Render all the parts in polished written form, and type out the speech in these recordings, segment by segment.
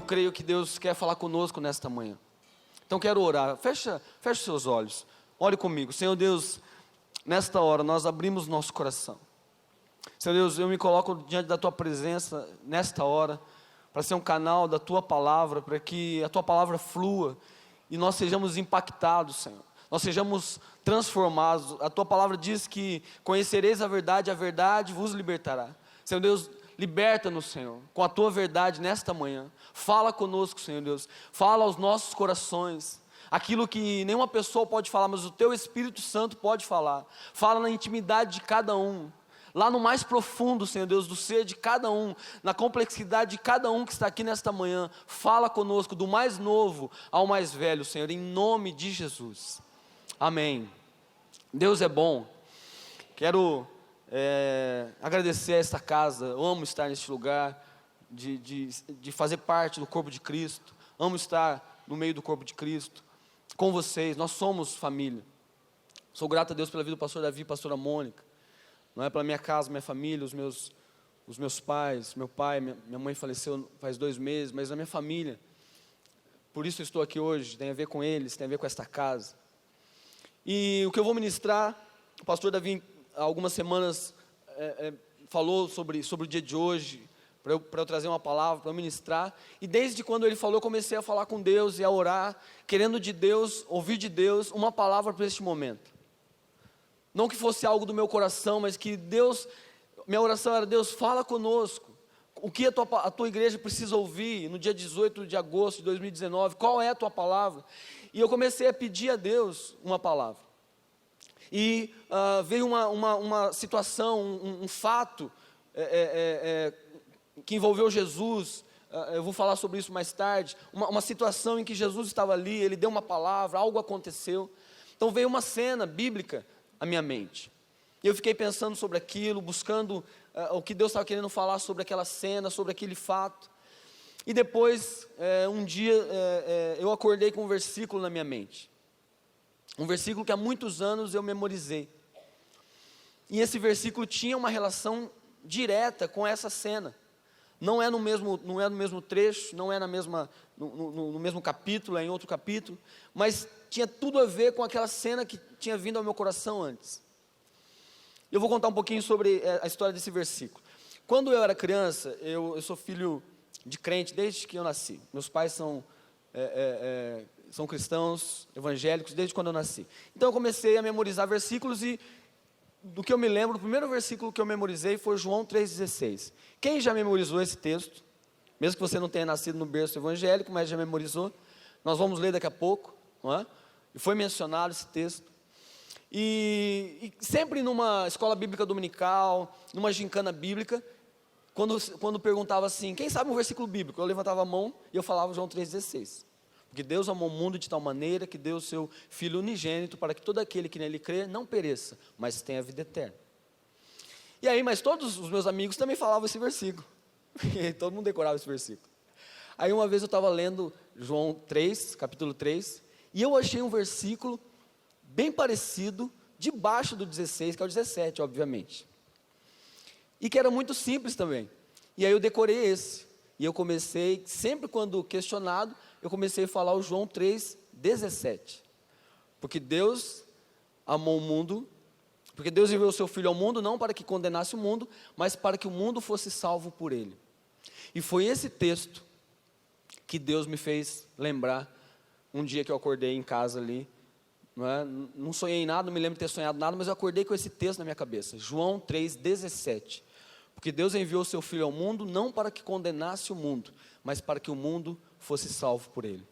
creio que Deus quer falar conosco nesta manhã. Então quero orar. Fecha seus olhos. Ore comigo. Senhor Deus, nesta hora nós abrimos nosso coração. Senhor Deus, eu me coloco diante da Tua presença nesta hora, para ser um canal da Tua palavra, para que a Tua palavra flua e nós sejamos impactados, Senhor. Nós sejamos transformados. A Tua palavra diz que conhecereis a verdade vos libertará. Senhor Deus, liberta-nos, Senhor, com a Tua verdade nesta manhã. Fala conosco, Senhor Deus. Fala aos nossos corações. Aquilo que nenhuma pessoa pode falar, mas o Teu Espírito Santo pode falar. Fala na intimidade de cada um. Lá no mais profundo, Senhor Deus, do ser de cada um, na complexidade de cada um que está aqui nesta manhã, fala conosco, do mais novo ao mais velho, Senhor, em nome de Jesus, amém. Deus é bom. Quero agradecer a esta casa, eu amo estar neste lugar, de fazer parte do corpo de Cristo, amo estar no meio do corpo de Cristo, com vocês, nós somos família. Sou grato a Deus pela vida do pastor Davi e pastora Mônica. Não é pela minha casa, minha família, os meus pais, meu pai, minha mãe faleceu faz 2 meses, mas a minha família, por isso eu estou aqui hoje, tem a ver com eles, tem a ver com esta casa. E o que eu vou ministrar, o pastor Davi, há algumas semanas, falou sobre o dia de hoje, para eu trazer uma palavra, para eu ministrar, e desde quando ele falou, eu comecei a falar com Deus e a orar, querendo de Deus, ouvir de Deus, uma palavra para este momento. Não que fosse algo do meu coração, mas que Deus, minha oração era: Deus, fala conosco, o que a tua igreja precisa ouvir no dia 18 de agosto de 2019, qual é a tua palavra? E eu comecei a pedir a Deus uma palavra, e veio uma situação, um fato, que envolveu Jesus, eu vou falar sobre isso mais tarde, uma situação em que Jesus estava ali, ele deu uma palavra, algo aconteceu, então veio uma cena bíblica a minha mente, e eu fiquei pensando sobre aquilo, buscando o que Deus estava querendo falar sobre aquela cena, sobre aquele fato, e depois, um dia, eu acordei com um versículo na minha mente, um versículo que há muitos anos eu memorizei, e esse versículo tinha uma relação direta com essa cena, não é no mesmo trecho, não é no mesmo capítulo, é em outro capítulo, mas tinha tudo a ver com aquela cena que tinha vindo ao meu coração antes. Eu vou contar um pouquinho sobre a história desse versículo. Quando eu era criança, eu sou filho de crente desde que eu nasci. Meus pais são cristãos, evangélicos, desde quando eu nasci. Então eu comecei a memorizar versículos e, do que eu me lembro, o primeiro versículo que eu memorizei foi João 3,16. Quem já memorizou esse texto? Mesmo que você não tenha nascido no berço evangélico, mas já memorizou. Nós vamos ler daqui a pouco, não é? E foi mencionado esse texto. E sempre numa escola bíblica dominical, numa gincana bíblica, quando perguntava assim, quem sabe um versículo bíblico? Eu levantava a mão e eu falava João 3,16. Porque Deus amou o mundo de tal maneira que deu o seu Filho unigênito para que todo aquele que nele crê não pereça, mas tenha vida eterna. E aí, mas todos os meus amigos também falavam esse versículo. E todo mundo decorava esse versículo. Aí uma vez eu estava lendo João 3, capítulo 3, e eu achei um versículo bem parecido, debaixo do 16, que é o 17, obviamente. E que era muito simples também. E aí eu decorei esse. E eu comecei, sempre quando questionado, eu comecei a falar o João 3,17. Porque Deus amou o mundo, porque Deus enviou o seu Filho ao mundo, não para que condenasse o mundo, mas para que o mundo fosse salvo por ele. E foi esse texto que Deus me fez lembrar, um dia que eu acordei em casa ali, não sonhei em nada, não me lembro de ter sonhado nada, mas eu acordei com esse texto na minha cabeça, João 3,17. Porque Deus enviou o seu Filho ao mundo, não para que condenasse o mundo, mas para que o mundo fosse salvo por ele.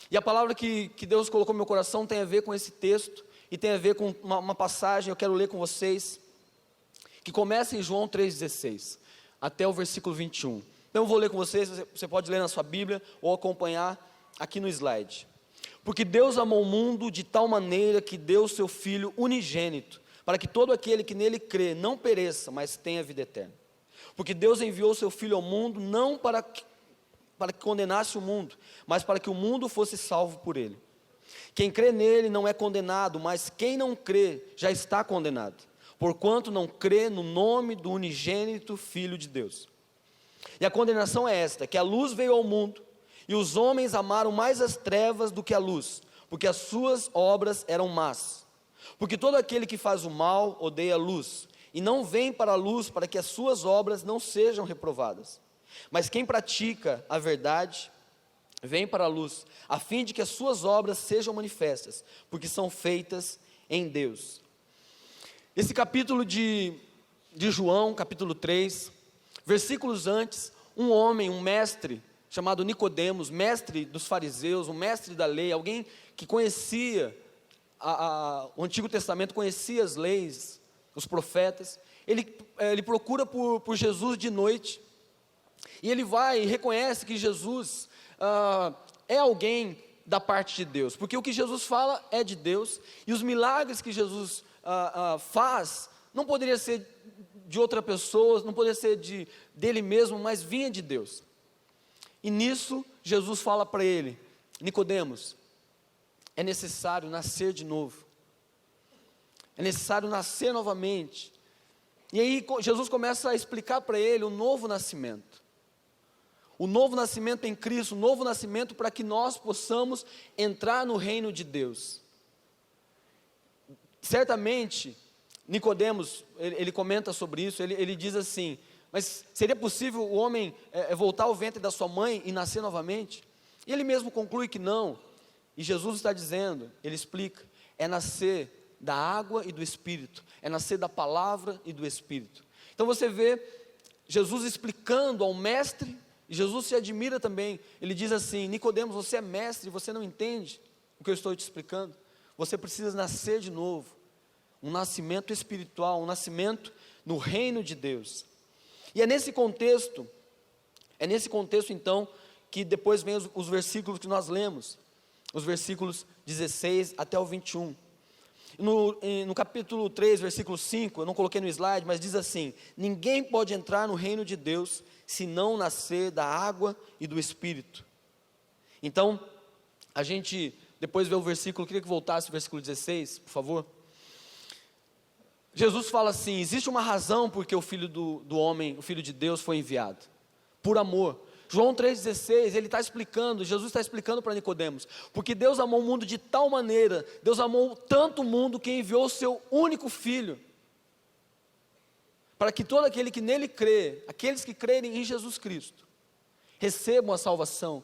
E a palavra que Deus colocou no meu coração tem a ver com esse texto, e tem a ver com uma passagem, eu quero ler com vocês, que começa em João 3,16, até o versículo 21. Então eu vou ler com vocês, você pode ler na sua Bíblia, ou acompanhar aqui no slide. Porque Deus amou o mundo de tal maneira que deu o seu Filho unigênito, para que todo aquele que nele crê não pereça, mas tenha vida eterna. Porque Deus enviou o seu Filho ao mundo, não para que condenasse o mundo, mas para que o mundo fosse salvo por ele. Quem crê nele não é condenado, mas quem não crê já está condenado, porquanto não crê no nome do unigênito Filho de Deus. E a condenação é esta, que a luz veio ao mundo, E os homens amaram mais as trevas do que a luz, porque as suas obras eram más. Porque todo aquele que faz o mal odeia a luz, e não vem para a luz para que as suas obras não sejam reprovadas. Mas quem pratica a verdade, vem para a luz, a fim de que as suas obras sejam manifestas, porque são feitas em Deus. Esse capítulo de João, capítulo 3, versículos antes, um homem, um mestre, chamado Nicodemos, mestre dos fariseus, um mestre da lei, alguém que conhecia o Antigo Testamento, conhecia as leis, os profetas, ele procura por Jesus de noite, e ele vai e reconhece que Jesus é alguém da parte de Deus, porque o que Jesus fala é de Deus, e os milagres que Jesus faz, não poderia ser de outra pessoa, não poderia ser dele mesmo, mas vinha de Deus. E nisso, Jesus fala para ele: Nicodemos, é necessário nascer de novo, é necessário nascer novamente. E aí Jesus começa a explicar para ele o novo nascimento em Cristo, o novo nascimento para que nós possamos entrar no reino de Deus. Certamente, Nicodemos, ele comenta sobre isso, ele diz assim: mas seria possível o homem voltar ao ventre da sua mãe e nascer novamente? E ele mesmo conclui que não. E Jesus está dizendo, ele explica, é nascer da água e do Espírito, é nascer da palavra e do Espírito. Então você vê Jesus explicando ao mestre, e Jesus se admira também. Ele diz assim: Nicodemos, você é mestre, você não entende o que eu estou te explicando? Você precisa nascer de novo, um nascimento espiritual, um nascimento no reino de Deus. E é nesse contexto então, que depois vem os versículos que nós lemos, os versículos 16 até o 21. No capítulo 3, versículo 5, eu não coloquei no slide, mas diz assim: ninguém pode entrar no reino de Deus, se não nascer da água e do Espírito. Então, a gente depois vê o versículo, eu queria que voltasse o versículo 16, por favor. Jesus fala assim: existe uma razão porque o Filho do Homem, o Filho de Deus foi enviado, por amor. João 3,16, Jesus está explicando para Nicodemos, porque Deus amou o mundo de tal maneira, Deus amou tanto o mundo que enviou o seu único Filho, para que todo aquele que nele crê, aqueles que crerem em Jesus Cristo, recebam a salvação,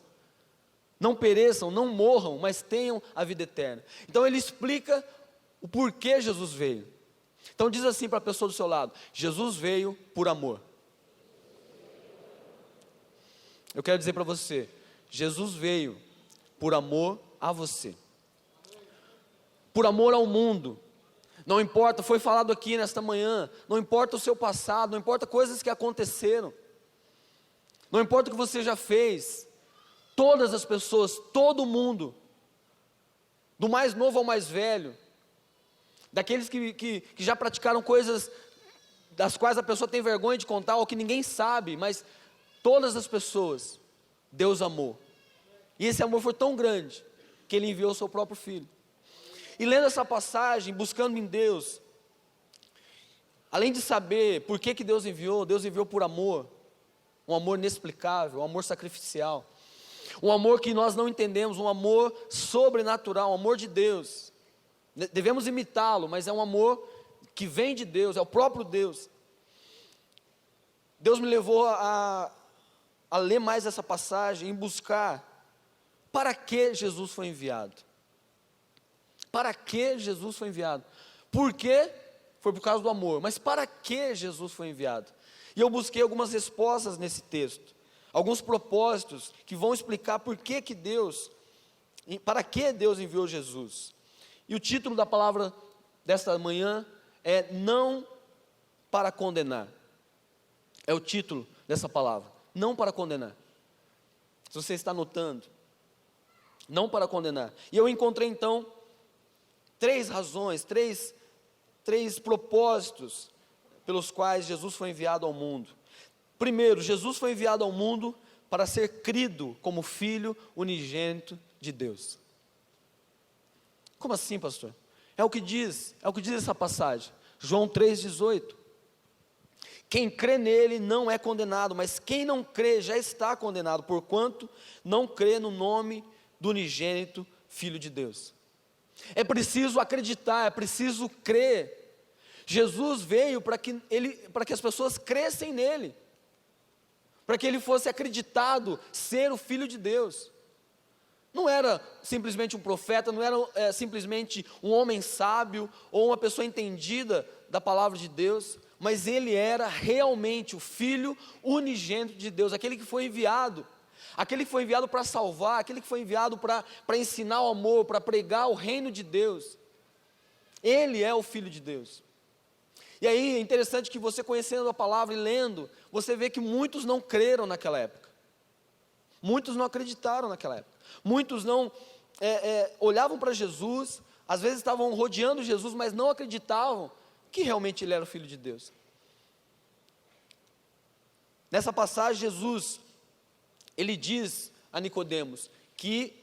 não pereçam, não morram, mas tenham a vida eterna. Então ele explica o porquê Jesus veio. Então diz assim para a pessoa do seu lado: Jesus veio por amor. Eu quero dizer para você, Jesus veio por amor a você, por amor ao mundo. Não importa, foi falado aqui nesta manhã, não importa o seu passado, não importa coisas que aconteceram, não importa o que você já fez, todas as pessoas, todo mundo, do mais novo ao mais velho, daqueles que já praticaram coisas das quais a pessoa tem vergonha de contar, ou que ninguém sabe, mas todas as pessoas, Deus amou. E esse amor foi tão grande, que Ele enviou o seu próprio Filho. E lendo essa passagem, buscando em Deus, além de saber por que Deus enviou por amor, um amor inexplicável, um amor sacrificial, um amor que nós não entendemos, um amor sobrenatural, um amor de Deus. Devemos imitá-lo, mas é um amor que vem de Deus, é o próprio Deus. Deus me levou a ler mais essa passagem e buscar para que Jesus foi enviado. Para que Jesus foi enviado? Por quê? Foi por causa do amor, mas para que Jesus foi enviado? E eu busquei algumas respostas nesse texto, alguns propósitos que vão explicar para que Deus enviou Jesus. E o título da palavra desta manhã é não para condenar. É o título dessa palavra, não para condenar. Se você está anotando, não para condenar. E eu encontrei então três razões, três propósitos pelos quais Jesus foi enviado ao mundo. Primeiro, Jesus foi enviado ao mundo para ser crido como Filho unigênito de Deus. Como assim, pastor? É o que diz essa passagem, João 3,18. Quem crê nele não é condenado, mas quem não crê já está condenado, porquanto não crê no nome do unigênito Filho de Deus. É preciso acreditar, é preciso crer. Jesus veio para que as pessoas crescem nele, para que ele fosse acreditado ser o Filho de Deus. Não era simplesmente um profeta, não era simplesmente um homem sábio ou uma pessoa entendida da palavra de Deus, mas ele era realmente o Filho unigênito de Deus, aquele que foi enviado para salvar, aquele que foi enviado para ensinar o amor, para pregar o reino de Deus. Ele é o Filho de Deus. E aí é interessante que você, conhecendo a palavra e lendo, você vê que muitos não creram naquela época, muitos não acreditaram naquela época, muitos não olhavam para Jesus, às vezes estavam rodeando Jesus, mas não acreditavam que realmente ele era o Filho de Deus. Nessa passagem, Jesus, ele diz a Nicodemos que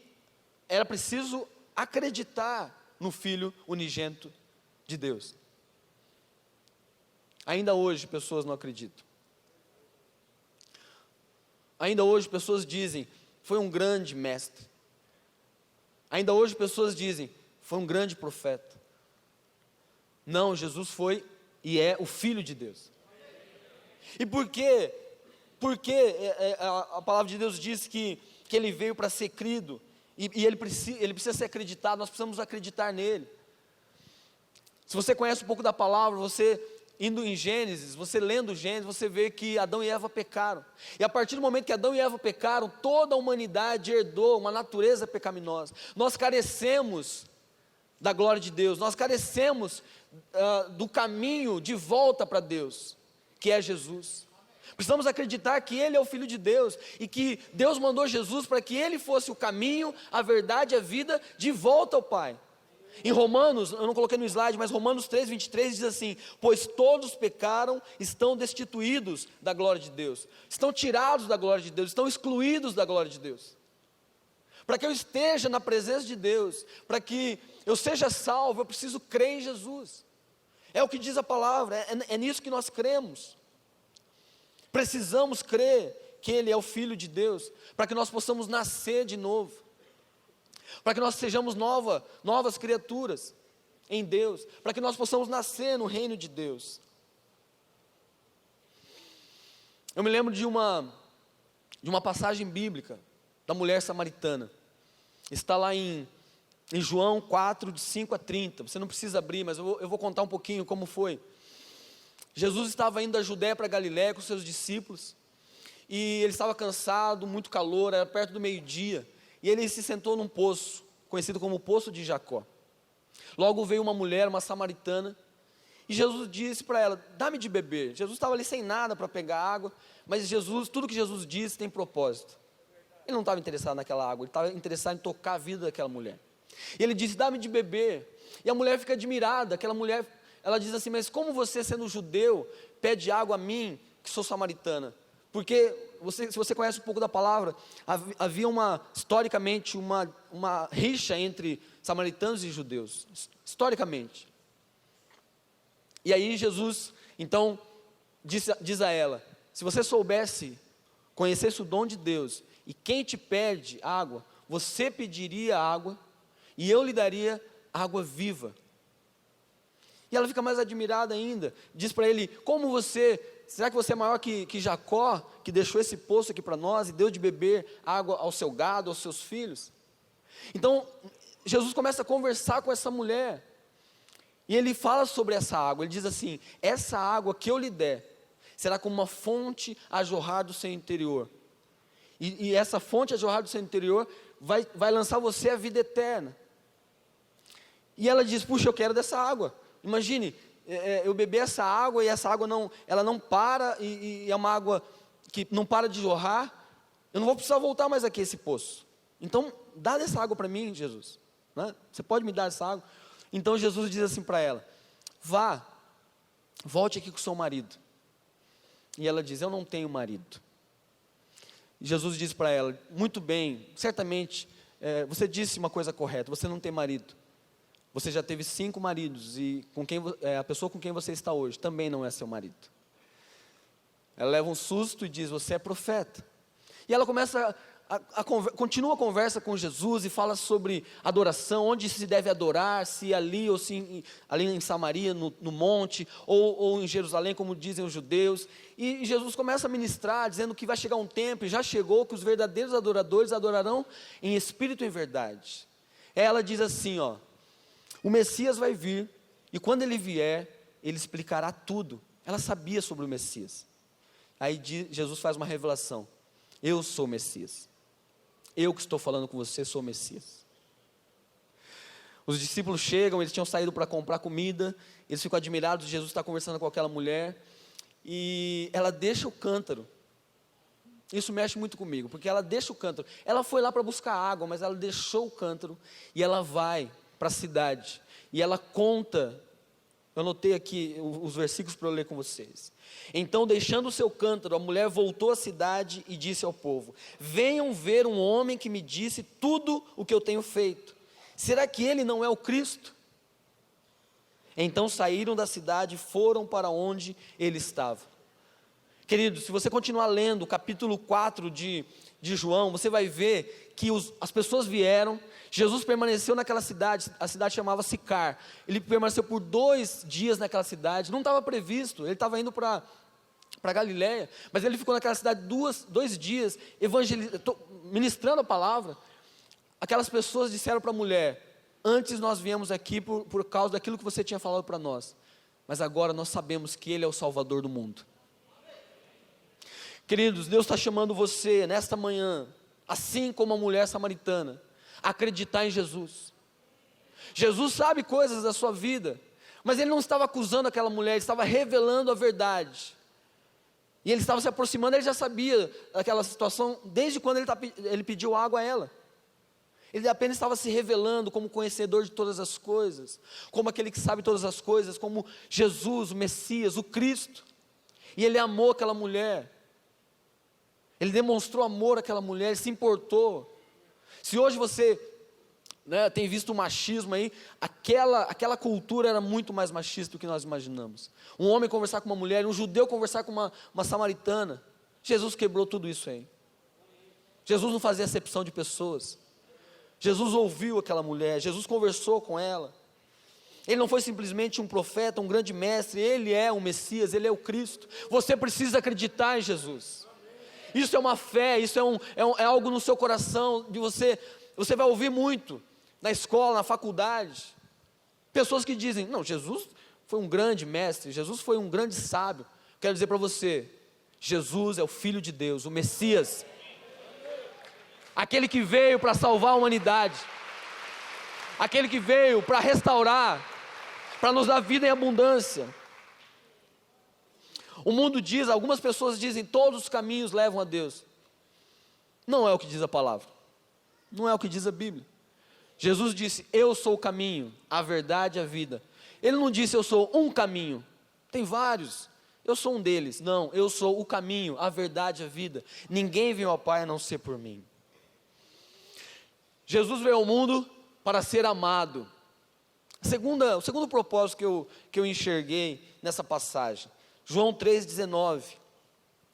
era preciso acreditar no Filho unigênito de Deus. Ainda hoje pessoas não acreditam. Ainda hoje pessoas dizem, foi um grande mestre. Ainda hoje pessoas dizem, foi um grande profeta. Não, Jesus foi e é o Filho de Deus. E por quê? Porque a palavra de Deus diz que ele veio para ser crido, e ele precisa ser acreditado, nós precisamos acreditar nele. Se você conhece um pouco da palavra, você indo em Gênesis, você lendo Gênesis, você vê que Adão e Eva pecaram. E a partir do momento que Adão e Eva pecaram, toda a humanidade herdou uma natureza pecaminosa. Nós carecemos da glória de Deus, nós carecemos do caminho de volta para Deus, que é Jesus. Precisamos acreditar que Ele é o Filho de Deus, e que Deus mandou Jesus para que Ele fosse o caminho, a verdade e a vida de volta ao Pai. Em Romanos, eu não coloquei no slide, mas Romanos 3:23 diz assim: pois todos pecaram, estão destituídos da glória de Deus, estão tirados da glória de Deus, estão excluídos da glória de Deus. Para que eu esteja na presença de Deus, para que eu seja salvo, eu preciso crer em Jesus. É o que diz a palavra, é nisso que nós cremos. Precisamos crer que Ele é o Filho de Deus, para que nós possamos nascer de novo, para que nós sejamos novas criaturas em Deus, para que nós possamos nascer no reino de Deus. Eu me lembro de uma passagem bíblica, da mulher samaritana. Está lá em João 4, de 5 a 30, você não precisa abrir, mas eu vou contar um pouquinho como foi. Jesus estava indo da Judéia para Galiléia com seus discípulos, e ele estava cansado, muito calor, era perto do meio-dia, e ele se sentou num poço, conhecido como o Poço de Jacó. Logo veio uma mulher, uma samaritana, e Jesus disse para ela, dá-me de beber. Jesus estava ali sem nada para pegar água, mas tudo que Jesus disse tem propósito. Ele não estava interessado naquela água, ele estava interessado em tocar a vida daquela mulher. E ele disse, dá-me de beber. E a mulher fica admirada, aquela mulher, ela diz assim, mas como você, sendo judeu, pede água a mim, que sou samaritana? Porque, se você conhece um pouco da palavra, havia historicamente, uma rixa entre samaritanos e judeus, historicamente. E aí Jesus, então, diz a ela, se você soubesse, conhecesse o dom de Deus, e quem te pede água, você pediria água, e eu lhe daria água viva. E ela fica mais admirada ainda, diz para ele, será que você é maior que Jacó, que deixou esse poço aqui para nós, e deu de beber água ao seu gado, aos seus filhos? Então, Jesus começa a conversar com essa mulher, e ele fala sobre essa água, ele diz assim, essa água que eu lhe der, será como uma fonte a jorrar do seu interior, e essa fonte a jorrar do seu interior, vai lançar você a vida eterna. E ela diz, puxa, eu quero dessa água. Imagine, eu beber essa água, e essa água ela não para, e é uma água que não para de jorrar, eu não vou precisar voltar mais aqui a esse poço. Então, dá dessa água para mim, Jesus, né? Você pode me dar essa água? Então Jesus diz assim para ela, volte aqui com o seu marido. E ela diz, eu não tenho marido. E Jesus diz para ela, muito bem, certamente, você disse uma coisa correta, você não tem marido. Você já teve 5 maridos, e a pessoa com quem você está hoje também não é seu marido. Ela leva um susto e diz: você é profeta. E ela começa continua a conversa com Jesus e fala sobre adoração, onde se deve adorar, se ali ou se ali em Samaria, no monte, ou em Jerusalém, como dizem os judeus. E Jesus começa a ministrar, dizendo que vai chegar um tempo, e já chegou, que os verdadeiros adoradores adorarão em espírito e em verdade. Ela diz assim, o Messias vai vir, e quando ele vier, ele explicará tudo. Ela sabia sobre o Messias. Aí Jesus faz uma revelação: eu sou o Messias. Eu que estou falando com você sou o Messias. Os discípulos chegam, eles tinham saído para comprar comida, eles ficam admirados, Jesus está conversando com aquela mulher, e ela deixa o cântaro. Isso mexe muito comigo, porque ela deixa o cântaro. Ela foi lá para buscar água, mas ela deixou o cântaro, e ela vai para a cidade, e ela conta. Eu anotei aqui os versículos para eu ler com vocês. Então, deixando o seu cântaro, a mulher voltou à cidade e disse ao povo: venham ver um homem que me disse tudo o que eu tenho feito. Será que ele não é o Cristo? Então saíram da cidade e foram para onde ele estava. Queridos, se você continuar lendo o capítulo 4 de João, você vai ver que as pessoas vieram. Jesus permaneceu naquela cidade, a cidade chamava Sicar. Ele permaneceu por 2 dias naquela cidade, não estava previsto, ele estava indo para Galiléia, mas ele ficou naquela cidade 2 dias, ministrando a palavra. Aquelas pessoas disseram para a mulher: antes nós viemos aqui por causa daquilo que você tinha falado para nós, mas agora nós sabemos que Ele é o Salvador do mundo. Queridos, Deus está chamando você nesta manhã, assim como a mulher samaritana, a acreditar em Jesus. Jesus sabe coisas da sua vida, mas Ele não estava acusando aquela mulher, Ele estava revelando a verdade. E Ele estava se aproximando, Ele já sabia daquela situação, desde quando Ele pediu água a ela. Ele apenas estava se revelando como conhecedor de todas as coisas, como aquele que sabe todas as coisas, como Jesus, o Messias, o Cristo. E Ele amou aquela mulher. Ele demonstrou amor àquela mulher, Ele se importou. Se hoje você tem visto o machismo aí, aquela cultura era muito mais machista do que nós imaginamos. Um homem conversar com uma mulher, um judeu conversar com uma samaritana. Jesus quebrou tudo isso aí. Jesus não fazia acepção de pessoas. Jesus ouviu aquela mulher, Jesus conversou com ela. Ele não foi simplesmente um profeta, um grande mestre, Ele é o Messias, Ele é o Cristo. Você precisa acreditar em Jesus. Isso é uma fé, isso é algo no seu coração, de você vai ouvir muito, na escola, na faculdade, pessoas que dizem: não, Jesus foi um grande mestre, Jesus foi um grande sábio. Quero dizer para você, Jesus é o Filho de Deus, o Messias, aquele que veio para salvar a humanidade, aquele que veio para restaurar, para nos dar vida em abundância. O mundo diz, algumas pessoas dizem, todos os caminhos levam a Deus. Não é o que diz a palavra, não é o que diz a Bíblia. Jesus disse: eu sou o caminho, a verdade e a vida. Ele não disse: eu sou um caminho, tem vários, eu sou um deles. Não, eu sou o caminho, a verdade e a vida. Ninguém veio ao Pai a não ser por mim. Jesus veio ao mundo para ser amado. O segundo propósito que eu enxerguei nessa passagem, João 3,19,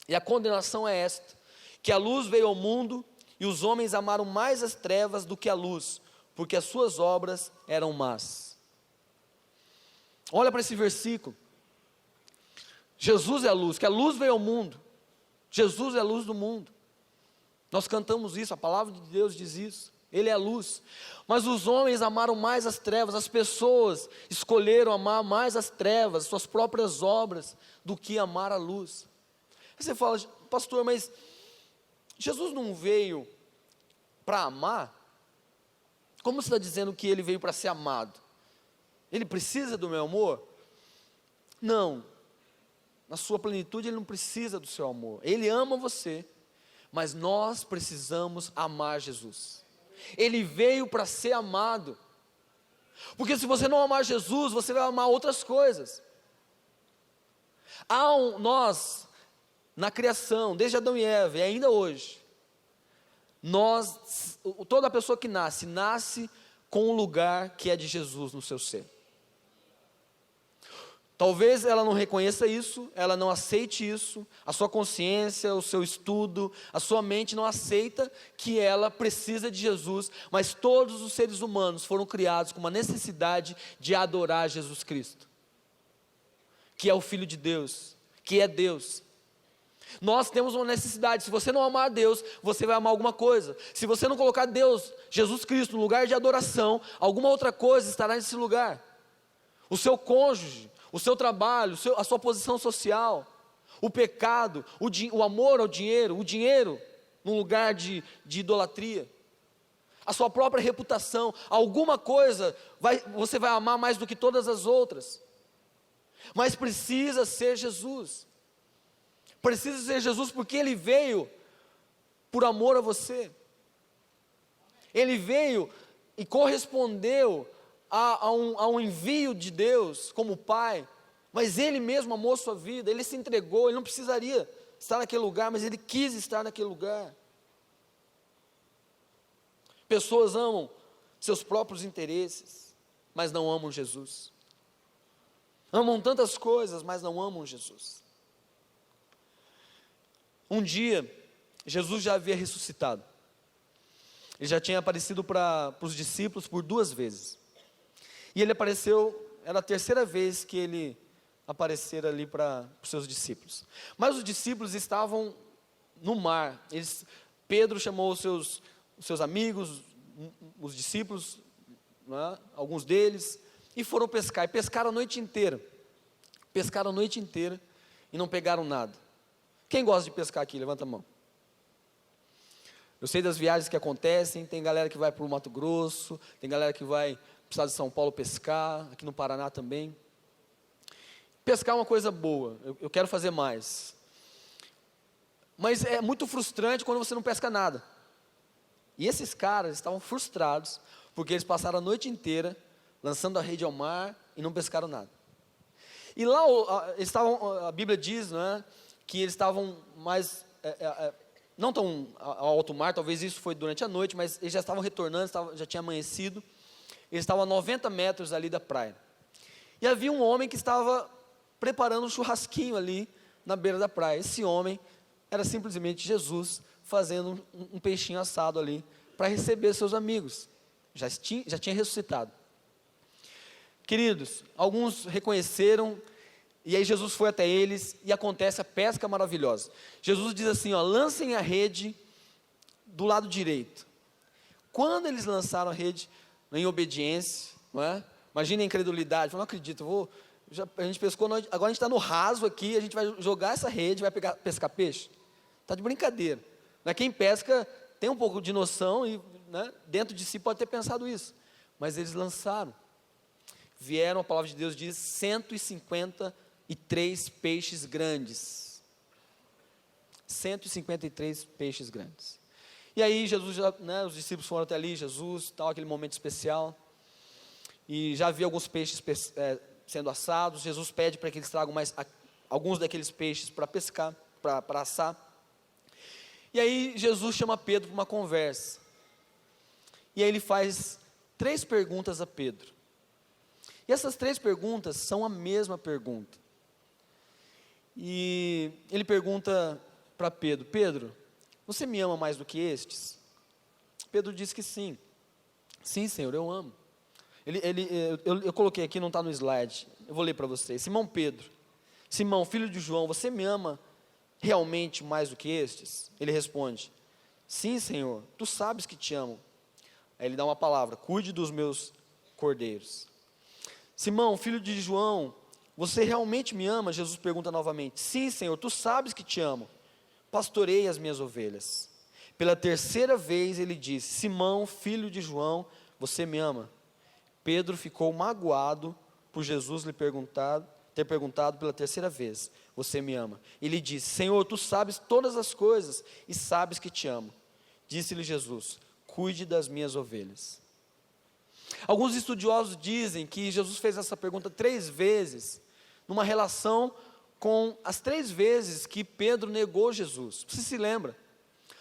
e a condenação é esta: que a luz veio ao mundo, e os homens amaram mais as trevas do que a luz, porque as suas obras eram más. Olha para esse versículo. Jesus é a luz, que a luz veio ao mundo, Jesus é a luz do mundo. Nós cantamos isso, a palavra de Deus diz isso, Ele é a luz. Mas os homens amaram mais as trevas, as pessoas escolheram amar mais as trevas, suas próprias obras, do que amar a luz. Aí você fala: pastor, mas Jesus não veio para amar? Como você está dizendo que Ele veio para ser amado? Ele precisa do meu amor? Não, na sua plenitude Ele não precisa do seu amor. Ele ama você, mas nós precisamos amar Jesus. Ele veio para ser amado, porque se você não amar Jesus, você vai amar outras coisas. Nós, na criação, desde Adão e Eva, e ainda hoje, toda pessoa que nasce com um lugar que é de Jesus no seu ser. Talvez ela não reconheça isso, ela não aceite isso, a sua consciência, o seu estudo, a sua mente não aceita que ela precisa de Jesus, mas todos os seres humanos foram criados com uma necessidade de adorar Jesus Cristo, que é o Filho de Deus, que é Deus. Nós temos uma necessidade. Se você não amar Deus, você vai amar alguma coisa. Se você não colocar Deus, Jesus Cristo, no lugar de adoração, alguma outra coisa estará nesse lugar. O seu cônjuge, o seu trabalho, a sua posição social, o pecado, o amor ao dinheiro, o dinheiro num lugar de idolatria, a sua própria reputação, alguma coisa você vai amar mais do que todas as outras. Mas precisa ser Jesus. Precisa ser Jesus porque Ele veio por amor a você. Ele veio e correspondeu a um envio de Deus como Pai, mas Ele mesmo amou sua vida, Ele se entregou, Ele não precisaria estar naquele lugar, mas Ele quis estar naquele lugar. Pessoas amam seus próprios interesses, mas não amam Jesus. Amam tantas coisas, mas não amam Jesus. Um dia, Jesus já havia ressuscitado. Ele já tinha aparecido para os discípulos por 2 vezes. E ele apareceu, era a 3ª vez que ele aparecera ali para os seus discípulos. Mas os discípulos estavam no mar. Pedro chamou os seus amigos, os discípulos, né, alguns deles, e foram pescar. E pescaram a noite inteira. Pescaram a noite inteira e não pegaram nada. Quem gosta de pescar aqui? Levanta a mão. Eu sei das viagens que acontecem, tem galera que vai para o Mato Grosso, tem galera que vai para o estado de São Paulo pescar, aqui no Paraná também. Pescar é uma coisa boa, eu quero fazer mais. Mas é muito frustrante quando você não pesca nada. E esses caras estavam frustrados, porque eles passaram a noite inteira lançando a rede ao mar e não pescaram nada. E lá a Bíblia diz, né, que eles estavam mais, não tão ao alto mar, talvez isso foi durante a noite, mas eles já estavam retornando, já tinha amanhecido, eles estavam a 90 metros ali da praia. E havia um homem que estava preparando um churrasquinho ali na beira da praia. Esse homem era simplesmente Jesus fazendo um peixinho assado ali para receber seus amigos. Já tinha ressuscitado. Queridos, alguns reconheceram, e aí Jesus foi até eles, e acontece a pesca maravilhosa. Jesus diz assim, lancem a rede do lado direito. Quando eles lançaram a rede, em obediência, não é? Imagina a incredulidade, eu não acredito, a gente pescou, agora a gente está no raso aqui, a gente vai jogar essa rede, vai pescar peixe? Está de brincadeira. Quem pesca tem um pouco de noção, e dentro de si pode ter pensado isso, mas eles lançaram. Vieram, a palavra de Deus diz, 153 peixes grandes. 153 peixes grandes. E aí Jesus, os discípulos foram até ali, Jesus, aquele momento especial, e já havia alguns peixes sendo assados. Jesus pede para que eles tragam alguns daqueles peixes para pescar, para assar. E aí Jesus chama Pedro para uma conversa, e aí ele faz 3 perguntas a Pedro, e essas 3 perguntas são a mesma pergunta, e ele pergunta para Pedro, Pedro, você me ama mais do que estes? Pedro diz que sim. Sim, Senhor, eu amo. Eu coloquei aqui, não está no slide, eu vou ler para vocês. Simão Pedro, Simão, filho de João, você me ama realmente mais do que estes? Ele responde, sim, Senhor, tu sabes que te amo. Aí ele dá uma palavra, cuide dos meus cordeiros. Simão, filho de João, você realmente me ama? Jesus pergunta novamente, sim, Senhor, tu sabes que te amo. Pastorei as minhas ovelhas. Pela 3ª vez ele disse, Simão, filho de João, você me ama? Pedro ficou magoado por Jesus ter perguntado pela 3ª vez, você me ama? Ele disse, Senhor, tu sabes todas as coisas e sabes que te amo. Disse-lhe Jesus, cuide das minhas ovelhas. Alguns estudiosos dizem que Jesus fez essa pergunta 3 vezes, numa relação com as 3 vezes que Pedro negou Jesus. Você se lembra?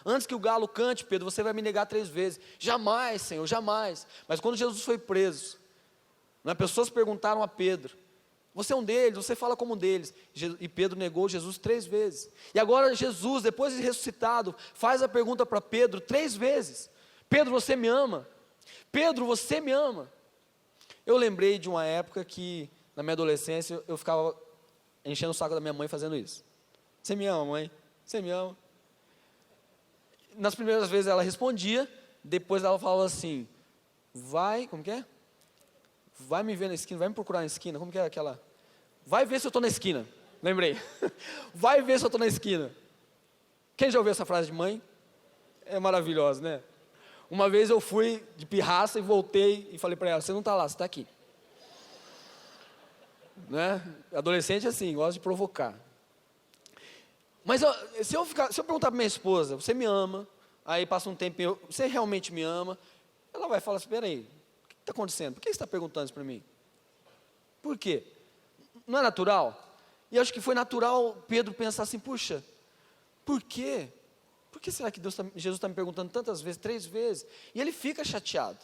Antes que o galo cante, Pedro, você vai me negar 3 vezes. Jamais, Senhor, jamais. Mas quando Jesus foi preso, pessoas perguntaram a Pedro, Você é um deles, você fala como um deles. E Pedro negou Jesus 3 vezes. E agora Jesus, depois de ressuscitado, faz a pergunta para Pedro 3 vezes. Pedro, você me ama? Pedro, você me ama? Eu lembrei de uma época que, na minha adolescência, eu ficava enchendo o saco da minha mãe fazendo isso. Você me ama, mãe? Você me ama? Nas primeiras vezes ela respondia, depois ela falava assim, como que é? Vai me ver na esquina, vai me procurar na esquina, como que é aquela? Vai ver se eu estou na esquina, lembrei. Vai ver se eu estou na esquina. Quem já ouviu essa frase de mãe? É maravilhosa, né? Uma vez eu fui de pirraça e voltei e falei para ela, você não está lá, você está aqui. Né? Adolescente é assim, gosta de provocar. Mas se eu perguntar para minha esposa, você me ama, aí passa um tempinho, você realmente me ama? Ela vai falar assim, espera aí, o que está acontecendo? Por que você está perguntando isso para mim? Por quê? Não é natural? E eu acho que foi natural Pedro pensar assim, puxa, por quê? Por que será que Jesus está me perguntando tantas vezes, 3 vezes? E ele fica chateado.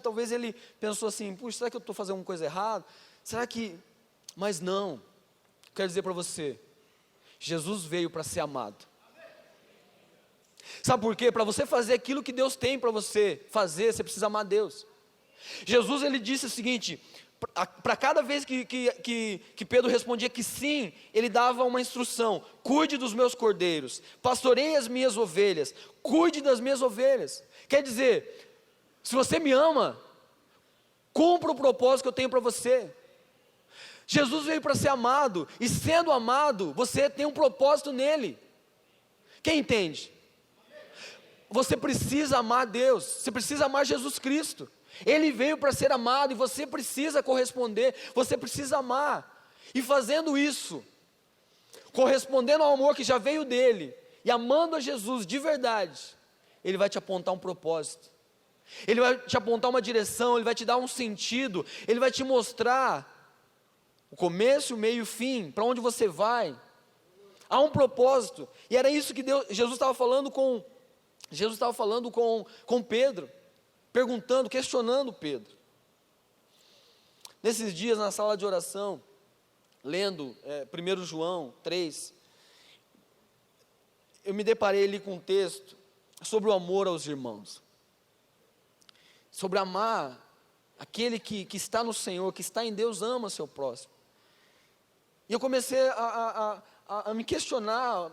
Talvez ele pensou assim, puxa, será que eu estou fazendo uma coisa errada? Será que... Mas não, quero dizer para você, Jesus veio para ser amado. Sabe por quê? Para você fazer aquilo que Deus tem para você fazer, você precisa amar Deus. Jesus, ele disse o seguinte, para cada vez que Pedro respondia que sim, ele dava uma instrução, cuide dos meus cordeiros, pastoreie as minhas ovelhas, cuide das minhas ovelhas. Quer dizer, se você me ama, cumpra o propósito que eu tenho para você. Jesus veio para ser amado, e sendo amado, você tem um propósito nele. Quem entende? Você precisa amar Deus, você precisa amar Jesus Cristo. Ele veio para ser amado e você precisa corresponder, você precisa amar. E fazendo isso, correspondendo ao amor que já veio dele, e amando a Jesus de verdade, ele vai te apontar um propósito, ele vai te apontar uma direção, ele vai te dar um sentido, ele vai te mostrar o começo, o meio e o fim, para onde você vai. Há um propósito, e era isso que Jesus estava falando com Pedro, perguntando, questionando Pedro. Nesses dias, na sala de oração, lendo 1 João 3, eu me deparei ali com um texto sobre o amor aos irmãos, sobre amar aquele que está no Senhor, que está em Deus, ama seu próximo. E eu comecei a me questionar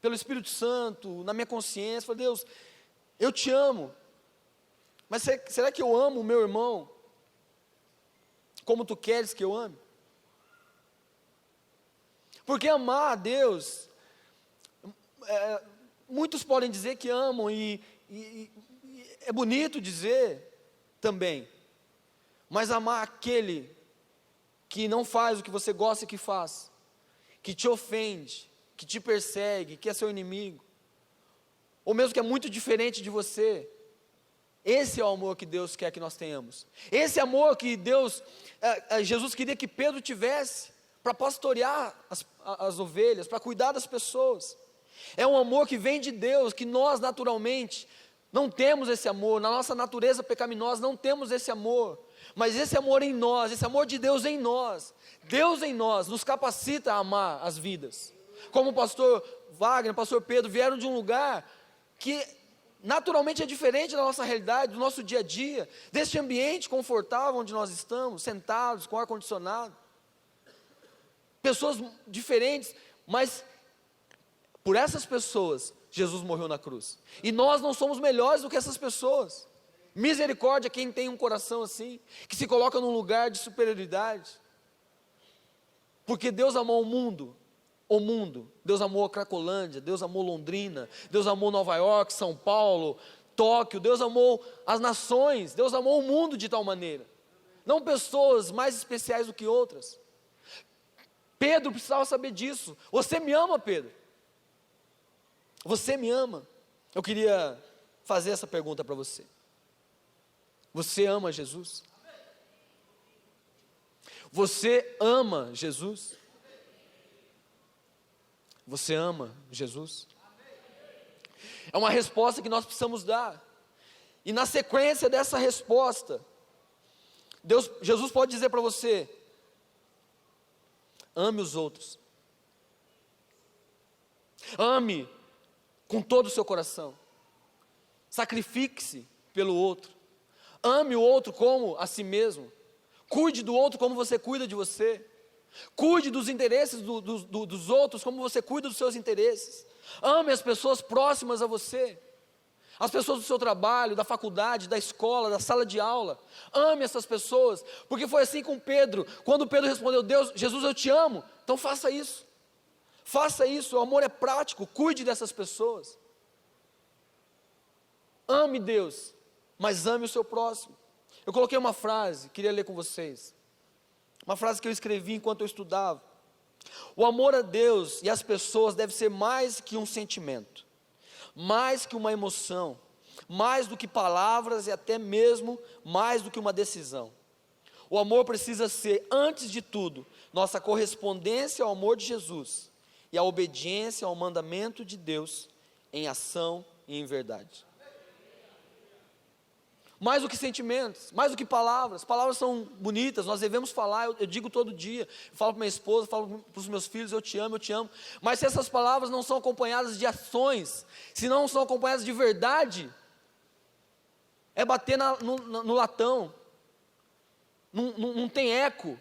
pelo Espírito Santo, na minha consciência, falei, Deus, eu te amo, mas será que eu amo o meu irmão como tu queres que eu ame? Porque amar a Deus, muitos podem dizer que amam, e é bonito dizer também, mas amar aquele que não faz o que você gosta que faz, que te ofende, que te persegue, que é seu inimigo, ou mesmo que é muito diferente de você, esse é o amor que Deus quer que nós tenhamos. Esse amor que Jesus queria que Pedro tivesse, para pastorear as ovelhas, para cuidar das pessoas. É um amor que vem de Deus, que nós naturalmente não temos esse amor, na nossa natureza pecaminosa não temos esse amor, mas esse amor em nós, esse amor de Deus em nós, Deus em nós, nos capacita a amar as vidas. Como o pastor Wagner, o pastor Pedro vieram de um lugar que naturalmente é diferente da nossa realidade, do nosso dia a dia, deste ambiente confortável onde nós estamos, sentados, com ar-condicionado, pessoas diferentes, mas por essas pessoas, Jesus morreu na cruz, e nós não somos melhores do que essas pessoas. Misericórdia quem tem um coração assim, que se coloca num lugar de superioridade, porque Deus amou o mundo, Deus amou a Cracolândia, Deus amou Londrina, Deus amou Nova York, São Paulo, Tóquio, Deus amou as nações, Deus amou o mundo de tal maneira, não pessoas mais especiais do que outras. Pedro precisava saber disso. Você me ama, Pedro? Você me ama? Eu queria fazer essa pergunta para você. Você ama Jesus? Você ama Jesus? Você ama Jesus? É uma resposta que nós precisamos dar. E na sequência dessa resposta, Jesus pode dizer para você, Ame os outros. Ame com todo o seu coração. Sacrifique-se pelo outro. Ame o outro como a si mesmo. Cuide do outro como você cuida de você. Cuide dos interesses dos outros como você cuida dos seus interesses. Ame as pessoas próximas a você. As pessoas do seu trabalho, da faculdade, da escola, da sala de aula. Ame essas pessoas, porque foi assim com Pedro. Quando Pedro respondeu, Jesus, eu te amo. Então faça isso. Faça isso, o amor é prático, cuide dessas pessoas. Ame Deus, mas ame o seu próximo. Eu coloquei uma frase, queria ler com vocês. Uma frase que eu escrevi enquanto eu estudava. O amor a Deus e às pessoas deve ser mais que um sentimento, mais que uma emoção, mais do que palavras e até mesmo mais do que uma decisão. O amor precisa ser, antes de tudo, nossa correspondência ao amor de Jesus e a obediência ao mandamento de Deus em ação e em verdade. Mais do que sentimentos, mais do que palavras. Palavras são bonitas, nós devemos falar, eu digo todo dia, eu falo para minha esposa, falo para os meus filhos, eu te amo, mas se essas palavras não são acompanhadas de ações, se não são acompanhadas de verdade, é bater no latão, não tem eco,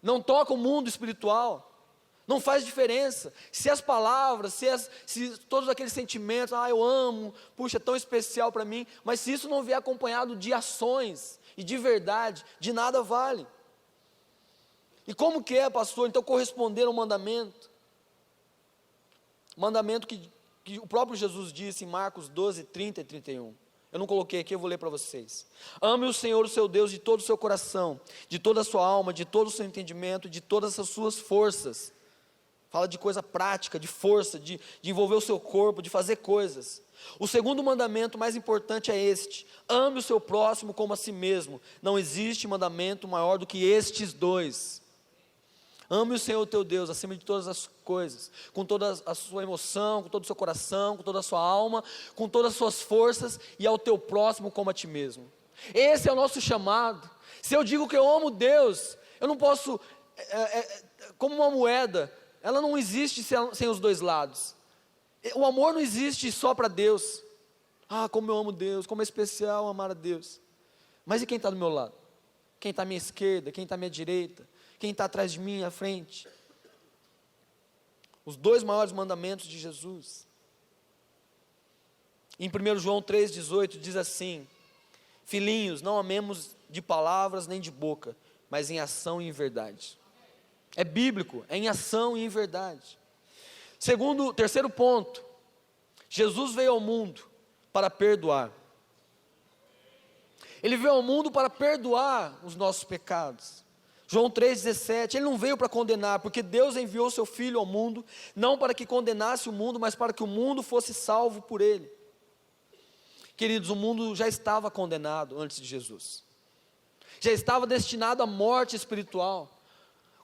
não toca o mundo espiritual, não faz diferença. Se as palavras, se todos aqueles sentimentos, eu amo, puxa, é tão especial para mim, mas se isso não vier acompanhado de ações e de verdade, de nada vale. E como que é, pastor, então corresponder ao mandamento? Mandamento que o próprio Jesus disse em Marcos 12, 30 e 31. Eu não coloquei aqui, eu vou ler para vocês. Ame o Senhor, o seu Deus, de todo o seu coração, de toda a sua alma, de todo o seu entendimento, de todas as suas forças. Fala de coisa prática, de força, de envolver o seu corpo, de fazer coisas. O segundo mandamento mais importante é este: ame o seu próximo como a si mesmo. Não existe mandamento maior do que estes dois. Ame o Senhor teu Deus acima de todas as coisas, com toda a sua emoção, com todo o seu coração, com toda a sua alma, com todas as suas forças, e ao teu próximo como a ti mesmo. Esse é o nosso chamado. Se eu digo que eu amo Deus, eu não posso, como uma moeda, ela não existe sem os dois lados. O amor não existe só para Deus. Como eu amo Deus, como é especial amar a Deus. Mas e quem está do meu lado? Quem está à minha esquerda? Quem está à minha direita? Quem está atrás de mim, à frente? Os dois maiores mandamentos de Jesus. Em 1 João 3,18 diz assim: filhinhos, não amemos de palavras nem de boca, mas em ação e em verdade. É bíblico, é em ação e em verdade. Terceiro ponto, Jesus veio ao mundo para perdoar. Ele veio ao mundo para perdoar os nossos pecados. João 3,17, ele não veio para condenar, porque Deus enviou seu Filho ao mundo, não para que condenasse o mundo, mas para que o mundo fosse salvo por ele. Queridos, o mundo já estava condenado antes de Jesus. Já estava destinado à morte espiritual.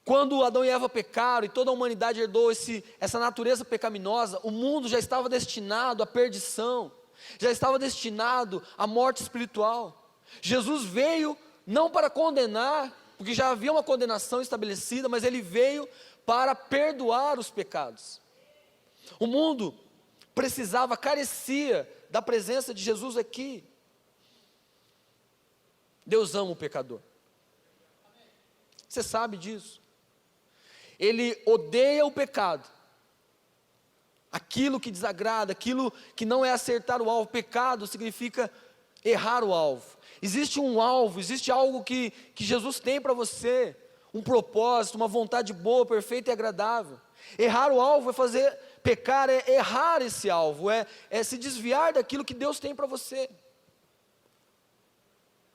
Quando Adão e Eva pecaram e toda a humanidade herdou essa natureza pecaminosa, o mundo já estava destinado à perdição, já estava destinado à morte espiritual. Jesus veio não para condenar, porque já havia uma condenação estabelecida, mas ele veio para perdoar os pecados. O mundo carecia da presença de Jesus aqui. Deus ama o pecador. Você sabe disso. Ele odeia o pecado, aquilo que desagrada, aquilo que não é acertar o alvo. Pecado significa errar o alvo. Existe um alvo, existe algo que Jesus tem para você, um propósito, uma vontade boa, perfeita e agradável. Errar o alvo pecar é errar esse alvo, é se desviar daquilo que Deus tem para você.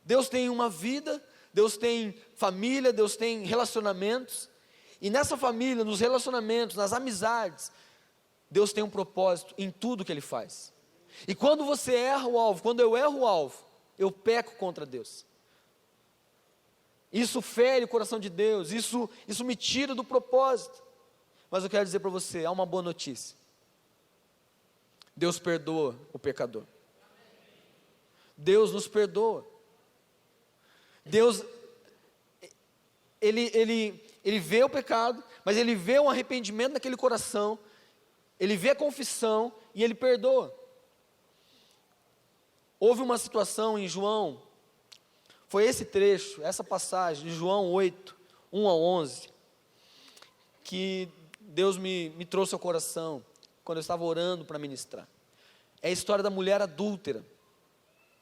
Deus tem uma vida, Deus tem família, Deus tem relacionamentos. E nessa família, nos relacionamentos, nas amizades, Deus tem um propósito em tudo que Ele faz. E quando você erra o alvo, quando eu erro o alvo, eu peco contra Deus. Isso fere o coração de Deus, isso me tira do propósito. Mas eu quero dizer para você, há uma boa notícia. Deus perdoa o pecador. Deus nos perdoa. Deus, Ele ele vê o pecado, mas ele vê um arrependimento naquele coração, ele vê a confissão e ele perdoa. Houve uma situação em João, foi esse trecho, essa passagem de João 8, 1 a 11, que Deus me trouxe ao coração, quando eu estava orando para ministrar. É a história da mulher adúltera.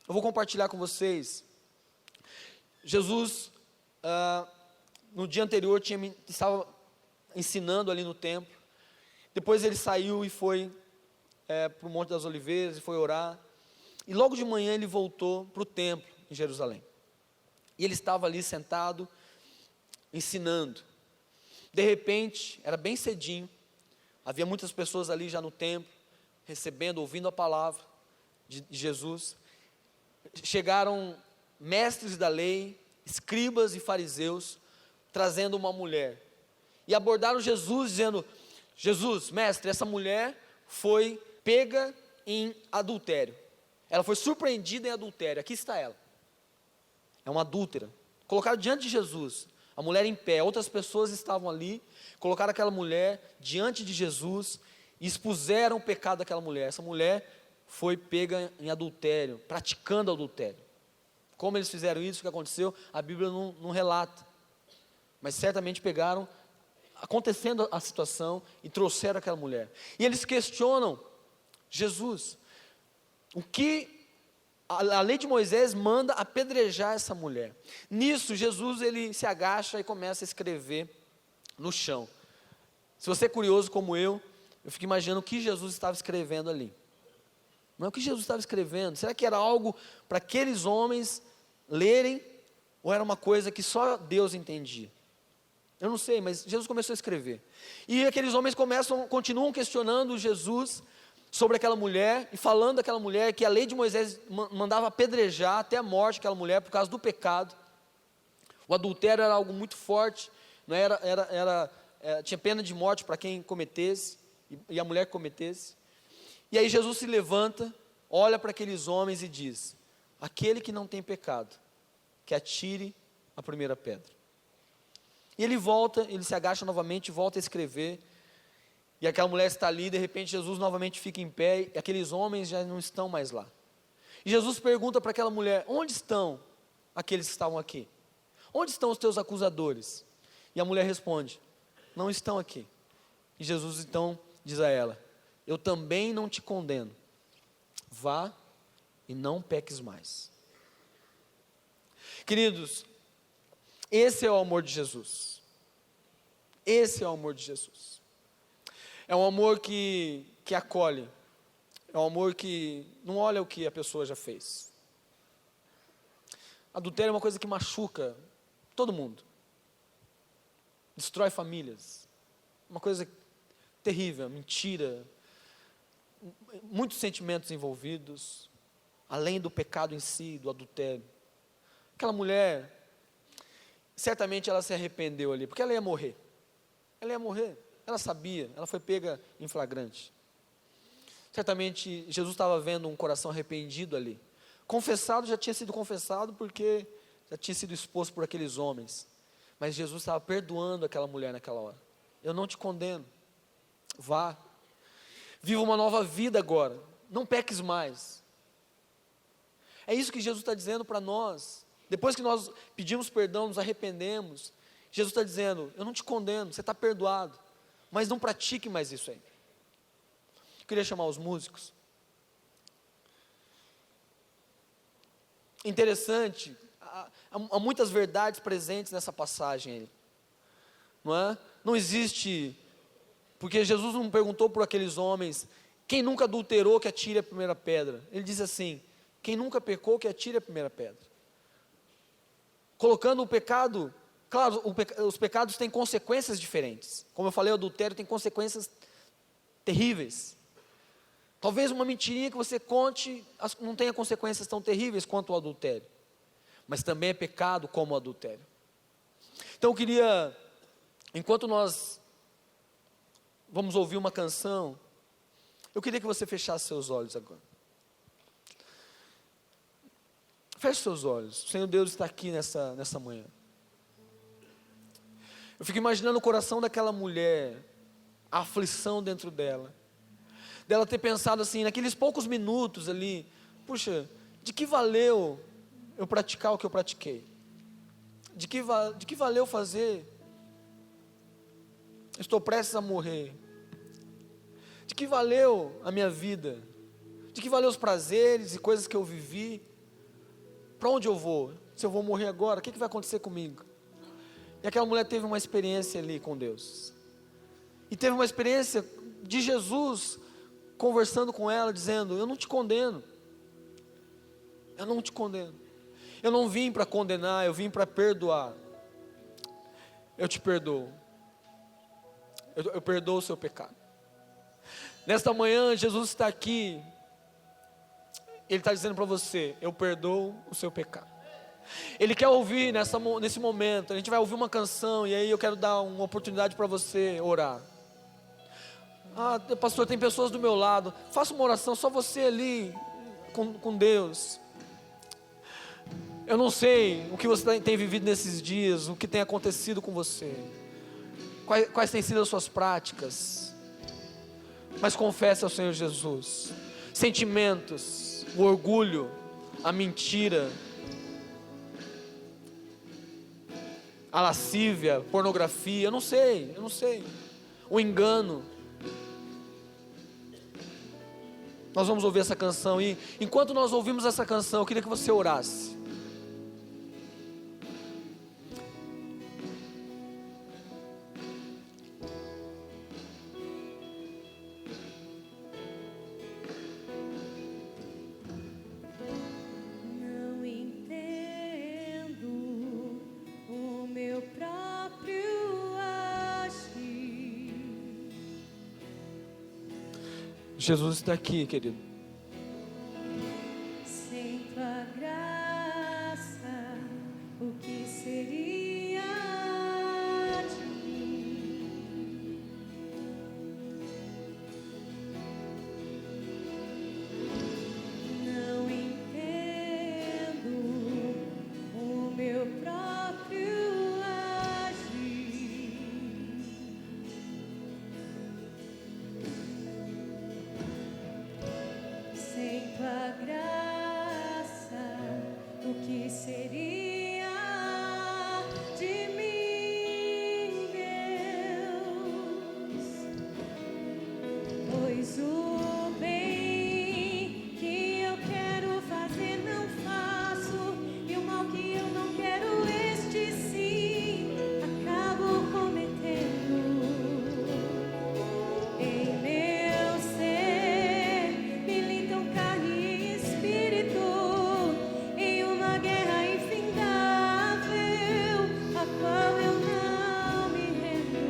Eu vou compartilhar com vocês. Jesus, no dia anterior, estava ensinando ali no templo. Depois ele saiu e foi para o Monte das Oliveiras e foi orar. E logo de manhã ele voltou para o templo em Jerusalém. E ele estava ali sentado, ensinando. De repente, era bem cedinho, havia muitas pessoas ali já no templo, recebendo, ouvindo a palavra de Jesus. Chegaram mestres da lei, escribas e fariseus, trazendo uma mulher. E abordaram Jesus dizendo: Jesus, mestre, essa mulher foi pega em adultério. Ela foi surpreendida em adultério, aqui está ela. É uma adúltera. Colocaram diante de Jesus, a mulher em pé, outras pessoas estavam ali, colocaram aquela mulher diante de Jesus e expuseram o pecado daquela mulher. Essa mulher foi pega em adultério, praticando adultério. Como eles fizeram isso, o que aconteceu, a Bíblia não relata. Mas certamente pegaram, acontecendo a situação, e trouxeram aquela mulher. E eles questionam Jesus, o que a lei de Moisés manda apedrejar essa mulher. Nisso, Jesus ele se agacha e começa a escrever no chão. Se você é curioso como eu fico imaginando o que Jesus estava escrevendo ali. Não é o que Jesus estava escrevendo. Será que era algo para aqueles homens lerem, ou era uma coisa que só Deus entendia? Eu não sei, mas Jesus começou a escrever. E aqueles homens continuam questionando Jesus sobre aquela mulher, e falando daquela mulher, que a lei de Moisés mandava apedrejar até a morte aquela mulher, por causa do pecado. O adultério era algo muito forte, não tinha pena de morte para quem cometesse, e a mulher que cometesse. E aí Jesus se levanta, olha para aqueles homens e diz: aquele que não tem pecado, que atire a primeira pedra. E ele volta, ele se agacha novamente, volta a escrever. E aquela mulher está ali, de repente Jesus novamente fica em pé, e aqueles homens já não estão mais lá. E Jesus pergunta para aquela mulher: onde estão aqueles que estavam aqui? Onde estão os teus acusadores? E a mulher responde: não estão aqui. E Jesus então diz a ela: eu também não te condeno, vá e não peques mais. Queridos, esse é o amor de Jesus. Esse é o amor de Jesus. É um amor que acolhe. É um amor que não olha o que a pessoa já fez. Adultério é uma coisa que machuca todo mundo. Destrói famílias. Uma coisa terrível, mentira. Muitos sentimentos envolvidos. Além do pecado em si, do adultério. Aquela mulher, certamente ela se arrependeu ali, porque ela ia morrer. Ela ia morrer. Ela sabia, ela foi pega em flagrante. Certamente Jesus estava vendo um coração arrependido ali. Confessado, já tinha sido confessado, porque já tinha sido exposto por aqueles homens. Mas Jesus estava perdoando aquela mulher naquela hora. Eu não te condeno, vá, viva uma nova vida agora, não peques mais. É isso que Jesus está dizendo para nós. Depois que nós pedimos perdão, nos arrependemos, Jesus está dizendo: eu não te condeno, você está perdoado, mas não pratique mais isso aí. Eu queria chamar os músicos. Interessante, há muitas verdades presentes nessa passagem aí, não é? Não existe, porque Jesus não perguntou por aqueles homens: quem nunca adulterou que atire a primeira pedra? Ele diz assim: quem nunca pecou que atire a primeira pedra. Colocando o pecado, claro, os pecados têm consequências diferentes. Como eu falei, o adultério tem consequências terríveis. Talvez uma mentirinha que você conte não tenha consequências tão terríveis quanto o adultério, mas também é pecado como o adultério. Então eu queria, enquanto nós vamos ouvir uma canção, eu queria que você fechasse seus olhos agora. Feche seus olhos. O Senhor Deus está aqui nessa manhã. Eu fico imaginando o coração daquela mulher, a aflição dentro dela ter pensado assim, naqueles poucos minutos ali, puxa, de que valeu eu praticar o que eu pratiquei? De que valeu fazer? Estou prestes a morrer. De que valeu a minha vida? De que valeu os prazeres e coisas que eu vivi? Para onde eu vou? Se eu vou morrer agora, o que vai acontecer comigo? E aquela mulher teve uma experiência ali com Deus. E teve uma experiência de Jesus conversando com ela, dizendo: eu não te condeno. Eu não te condeno. Eu não vim para condenar, eu vim para perdoar. Eu te perdoo. Eu perdoo o seu pecado. Nesta manhã, Jesus está aqui. Ele está dizendo para você: eu perdoo o seu pecado. Ele quer ouvir nesse momento. A gente vai ouvir uma canção e aí eu quero dar uma oportunidade para você orar. Pastor, tem pessoas do meu lado. Faça uma oração, só você ali com Deus. Eu não sei o que você tem vivido nesses dias, o que tem acontecido com você, quais têm sido as suas práticas, mas confesse ao Senhor Jesus. Sentimentos, o orgulho, a mentira, a lascívia, pornografia, eu não sei, o engano. Nós vamos ouvir essa canção e enquanto nós ouvimos essa canção, eu queria que você orasse. Não entendo o meu próprio agir. Jesus está aqui, querido. Sem tua graça, o que seria de mim? Não entendo o meu próprio agir. Sem tua graça, o que seria de mim, Deus? Pois o bem que eu quero fazer não faço, e o mal que eu não quero, este sim, acabo cometendo. Em meu ser militam carne e espírito, em uma guerra infindável, a qual eu não me rendo.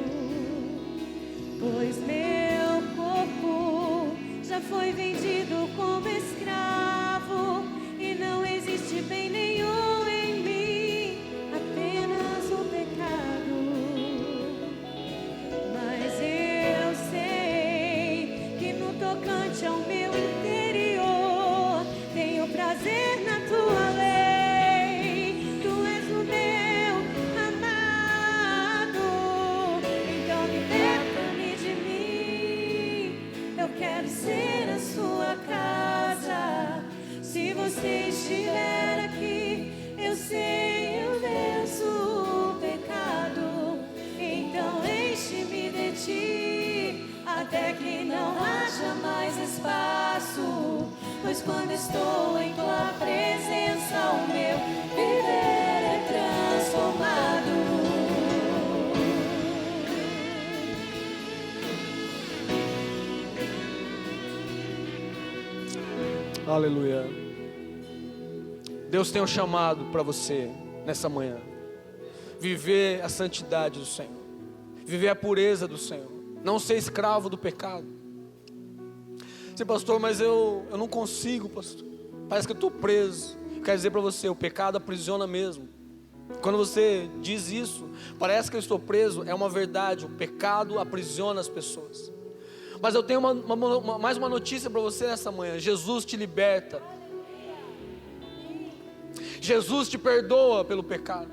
Pois meu corpo já foi vendido como escravo, e não existe bem nenhum em mim, apenas o pecado. Mas eu sei que no tocante ao meu interior tenho prazer na tua lei. Tu és o meu amado, então liberta-me de mim. Eu quero ser a sua casa. Se você estiver aqui, eu sei, eu venço o pecado. Então enche-me de ti, até que não haja mais espaço. Pois quando estou em tua presença, o meu viver é transformado. Aleluia. Deus tem um chamado para você nessa manhã. Viver a santidade do Senhor, viver a pureza do Senhor, não ser escravo do pecado. Você, pastor, mas eu não consigo, pastor, parece que eu estou preso. Quero dizer para você, o pecado aprisiona mesmo. Quando você diz isso, parece que eu estou preso, é uma verdade, o pecado aprisiona as pessoas. Mas eu tenho mais uma notícia para você nessa manhã: Jesus te liberta, Jesus te perdoa pelo pecado.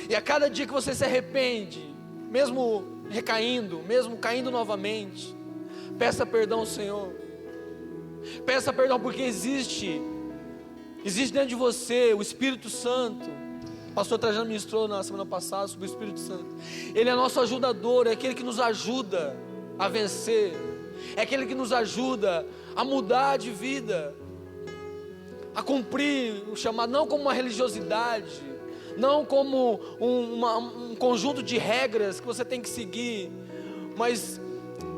E a cada dia que você se arrepende, mesmo recaindo, mesmo caindo novamente, peça perdão ao Senhor. Peça perdão, porque existe dentro de você o Espírito Santo. O pastor Trajano ministrou na semana passada sobre o Espírito Santo. Ele é nosso ajudador, é aquele que nos ajuda a vencer, é aquele que nos ajuda a mudar de vida, a cumprir o chamado, não como uma religiosidade, não como um conjunto de regras que você tem que seguir, mas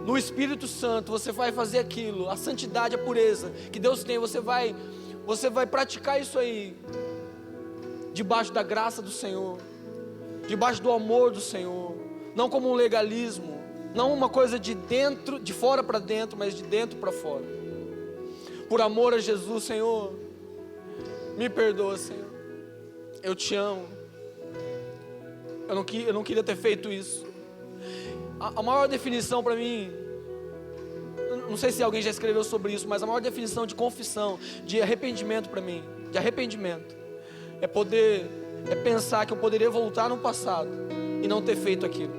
no Espírito Santo você vai fazer aquilo, a santidade, a pureza que Deus tem, você vai praticar isso aí, debaixo da graça do Senhor, debaixo do amor do Senhor, não como um legalismo, não uma coisa de dentro, de fora para dentro, mas de dentro para fora. Por amor a Jesus, Senhor, me perdoa, Senhor, eu te amo, eu não queria ter feito isso. A maior definição para mim, não sei se alguém já escreveu sobre isso, mas a maior definição de confissão, de arrependimento para mim, de arrependimento, é pensar que eu poderia voltar no passado e não ter feito aquilo.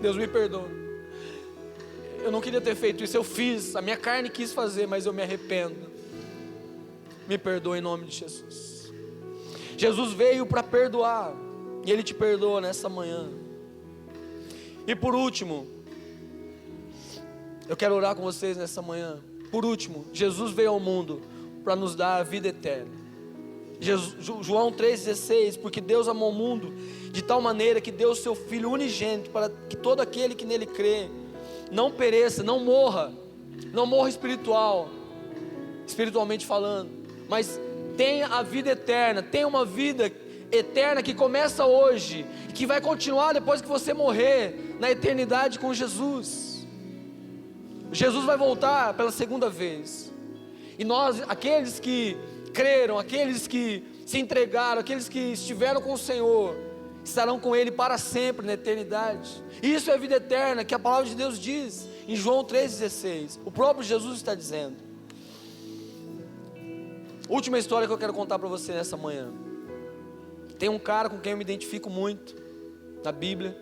Deus me perdoa, eu não queria ter feito isso, eu fiz, a minha carne quis fazer, mas eu me arrependo. Me perdoa em nome de Jesus. Jesus veio para perdoar, e Ele te perdoa nessa manhã. E por último, eu quero orar com vocês nessa manhã. Por último, Jesus veio ao mundo para nos dar a vida eterna. João 3,16, porque Deus amou o mundo de tal maneira que deu o seu Filho unigênito, para que todo aquele que nele crê não pereça, não morra espiritualmente falando, mas tenha a vida eterna, tenha uma vida eterna que começa hoje, que vai continuar depois que você morrer, na eternidade com Jesus. Jesus vai voltar pela segunda vez, e nós, aqueles que creram, aqueles que se entregaram, aqueles que estiveram com o Senhor, estarão com Ele para sempre na eternidade. Isso é a vida eterna que a palavra de Deus diz em João 3,16, o próprio Jesus está dizendo. Última história que eu quero contar para você nessa manhã. Tem um cara com quem eu me identifico muito na Bíblia,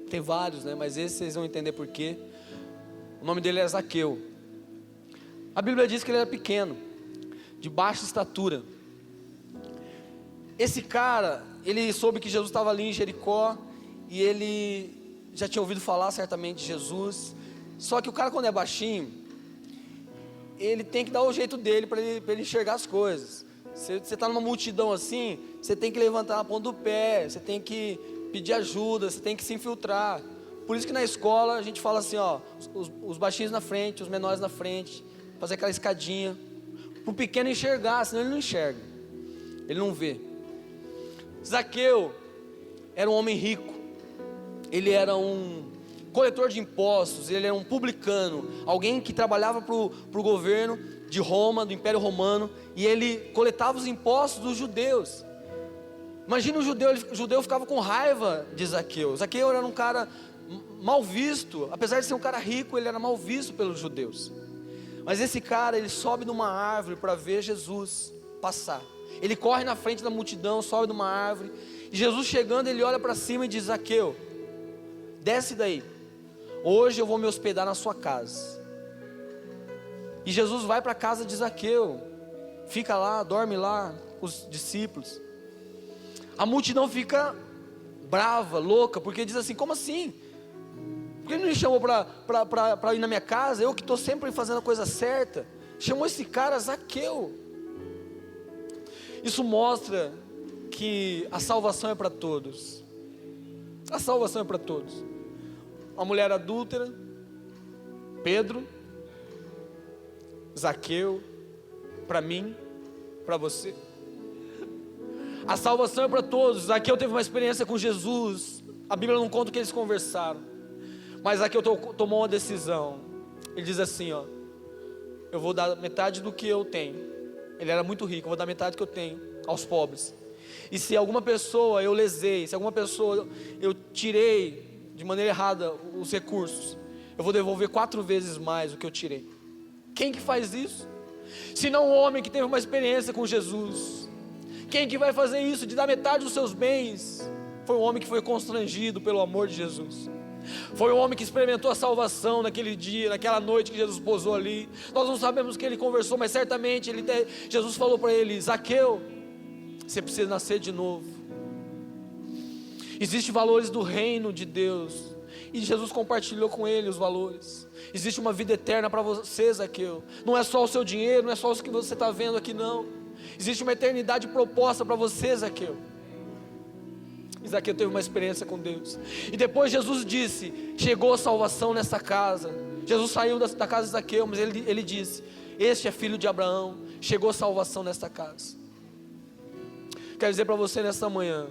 tem vários, né? Mas esse vocês vão entender por quê. O nome dele é Zaqueu. A Bíblia diz que ele era pequeno, de baixa estatura. Esse cara, ele soube que Jesus estava ali em Jericó, e ele já tinha ouvido falar certamente de Jesus. Só que o cara, quando é baixinho, ele tem que dar o jeito dele para ele enxergar as coisas. Você está numa multidão assim, você tem que levantar a ponta do pé, você tem que pedir ajuda, você tem que se infiltrar. Por isso que na escola a gente fala assim, ó, os baixinhos na frente, os menores na frente, fazer aquela escadinha, para o pequeno enxergar, senão ele não enxerga, ele não vê. Zaqueu era um homem rico, ele era um coletor de impostos, ele era um publicano, alguém que trabalhava para o governo de Roma, do Império Romano, e ele coletava os impostos dos judeus. Imagina o judeu ficava com raiva de Zaqueu. Zaqueu era um cara mal visto, apesar de ser um cara rico, ele era mal visto pelos judeus. Mas esse cara, ele sobe numa árvore para ver Jesus passar. Ele corre na frente da multidão, sobe numa árvore, e Jesus chegando, ele olha para cima e diz: Zaqueu, desce daí, hoje eu vou me hospedar na sua casa. E Jesus vai para a casa de Zaqueu, fica lá, dorme lá com os discípulos. A multidão fica brava, louca, porque diz assim: como assim? Por que ele não me chamou para ir na minha casa? Eu que estou sempre fazendo a coisa certa. Chamou esse cara Zaqueu. Isso mostra que a salvação é para todos. A salvação é para todos. Uma mulher adúltera, Pedro, Zaqueu, para mim, para você. A salvação é para todos. Zaqueu teve uma experiência com Jesus. A Bíblia não conta o que eles conversaram, mas Zaqueu tomou uma decisão. Ele diz assim, ó: eu vou dar metade do que eu tenho. Ele era muito rico, eu vou dar metade do que eu tenho aos pobres. E se alguma pessoa eu lesei, se alguma pessoa eu tirei de maneira errada os recursos, eu vou devolver 4 vezes mais o que eu tirei. Quem que faz isso? Se não um homem que teve uma experiência com Jesus. Quem que vai fazer isso, de dar metade dos seus bens Foi um homem que foi constrangido pelo amor de Jesus. Foi um homem que experimentou a salvação naquele dia, naquela noite que Jesus posou ali. Nós não sabemos o que ele conversou, mas certamente Jesus falou para ele: Zaqueu, você precisa nascer de novo. Existem valores do reino de Deus, e Jesus compartilhou com ele os valores. Existe uma vida eterna para você, Zaqueu. Não é só o seu dinheiro, não é só o que você está vendo aqui, não. Existe uma eternidade proposta para você, Zaqueu. Zaqueu teve uma experiência com Deus. E depois Jesus disse: chegou a salvação nessa casa. Jesus saiu da casa de Zaqueu, mas ele disse: este é filho de Abraão. Chegou a salvação nesta casa. Quero dizer para você nesta manhã: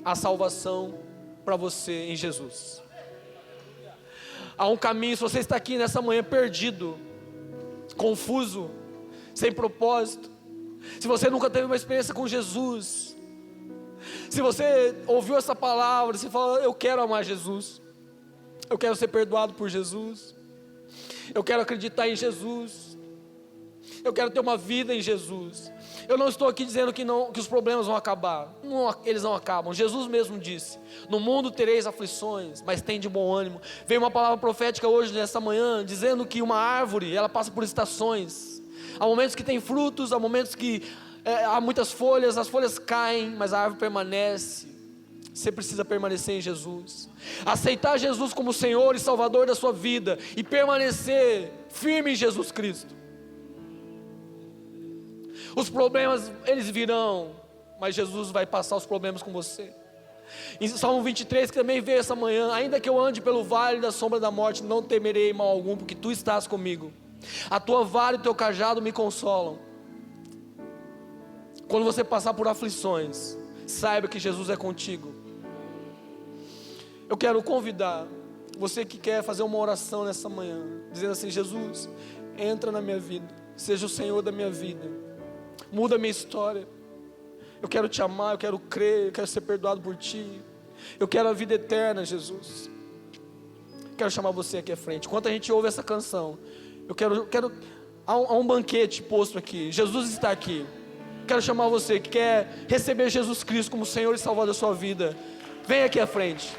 há salvação para você em Jesus. Há um caminho. Se você está aqui nessa manhã perdido, confuso, sem propósito, se você nunca teve uma experiência com Jesus, se você ouviu essa palavra, você fala: eu quero amar Jesus, eu quero ser perdoado por Jesus, eu quero acreditar em Jesus, eu quero ter uma vida em Jesus. Eu não estou aqui dizendo que os problemas vão acabar. Não, eles não acabam. Jesus mesmo disse: no mundo tereis aflições, mas tem de bom ânimo. Veio uma palavra profética hoje, nessa manhã, dizendo que uma árvore, ela passa por estações. Há momentos que tem frutos, há momentos que há muitas folhas, as folhas caem, mas a árvore permanece. Você precisa permanecer em Jesus, aceitar Jesus como Senhor e Salvador da sua vida, e permanecer firme em Jesus Cristo. Os problemas, eles virão, mas Jesus vai passar os problemas com você. Em Salmo 23, que também veio essa manhã: ainda que eu ande pelo vale da sombra da morte, não temerei mal algum, porque tu estás comigo. A tua vara e o teu cajado me consolam. Quando você passar por aflições, saiba que Jesus é contigo. Eu quero convidar você que quer fazer uma oração nessa manhã, dizendo assim: Jesus, entra na minha vida, seja o Senhor da minha vida, muda a minha história. Eu quero te amar, eu quero crer, eu quero ser perdoado por ti, eu quero a vida eterna, Jesus. Quero chamar você aqui à frente. Enquanto a gente ouve essa canção, há um banquete posto aqui. Jesus está aqui. Quero chamar você que quer receber Jesus Cristo como Senhor e Salvador da sua vida. Vem aqui à frente.